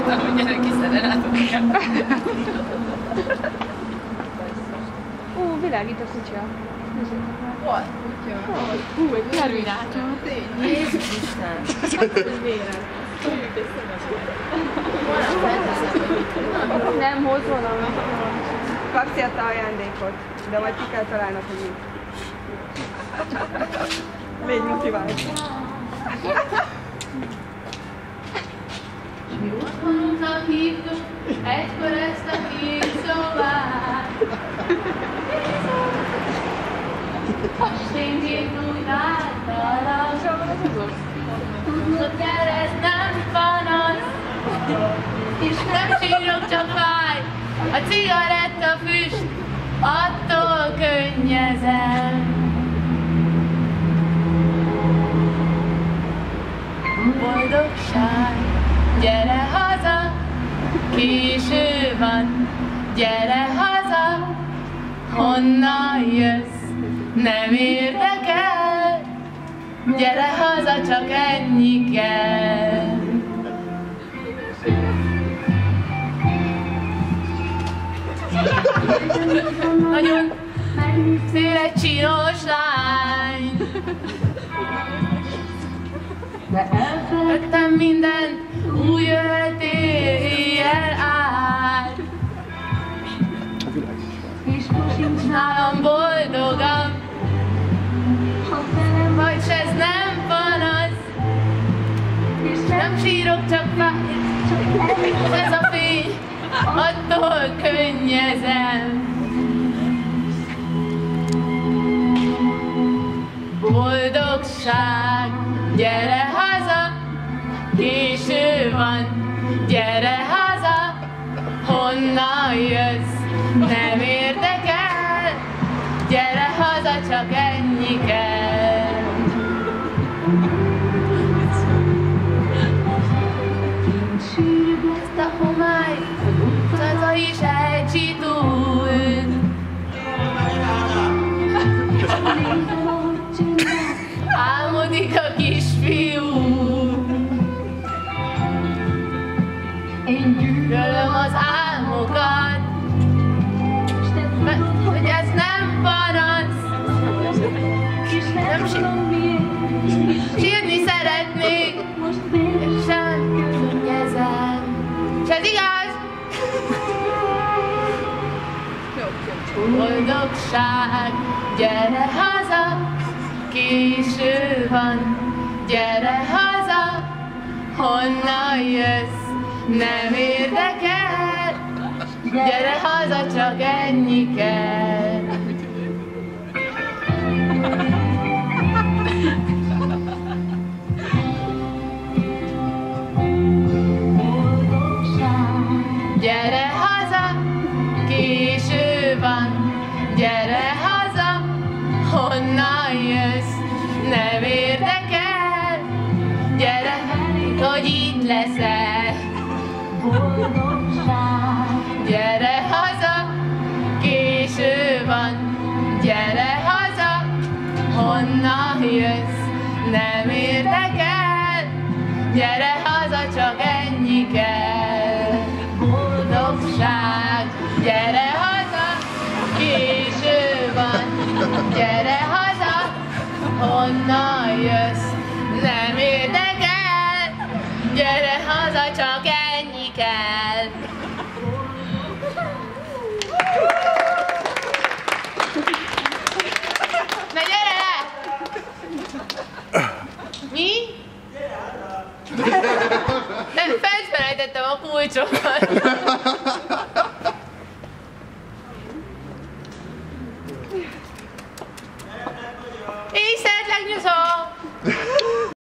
mondtam, hogy gyere ki szerelátok el. Ó, világít a kutya. Hol? Kutya? Egy terminátor. Jézus Isten! Nem, hoz valami. Kapsz érte ajándékot, de majd ki kell találnod, hogy mit. Légy motivált. Mi otthonunknak hívtuk egykor ezt a két szobát. Esténként úgy láttalak, tudnod kell, ez nem panasz, és nem sírok, csak fáj. A cigaretta füst, attól könnyezem. Boldogság, gyere haza, késő van, gyere haza, honnan jössz, nem érdekel, gyere haza, csak ennyi kell. Nagyon szél egy csinos lány. Tettem mindent, úgy öltél, éjjel át. Nincs nálam boldogan, vagyis ez nem panasz. Nem sírok, csak fáj, ez a fény, attól könnyezem. Boldogság, gyere haza, késő van, gyere haza, honnan jössz, nem érdekel, gyere haza, csak ennyi kell. Ezt a homály, haza is elcsitult. Álmodik a kisfiú. Én gyűlölöm az álmokat, hogy ez nem panasz. Nem sírni szeretnék, és sem könnyezem. És ez igaz? Boldogság, gyere haza, késő van, gyere haza, honnan jössz, nem érdekel, gyere haza, csak ennyi kell. Gyere haza, késő van, gyere haza, honnan jössz, nem érdekel, gyere, hogy itt leszel. Gyere haza, késő van, gyere haza, honnan jössz, nem érdekel, gyere haza, csak ennyi kell. Boldogság, gyere haza, késő van, gyere haza, honnan jössz, nem érdekel, gyere haza, csak ennyi kell. Na gyere le! Mi? Nem, felfelejtettem a kulcsokat.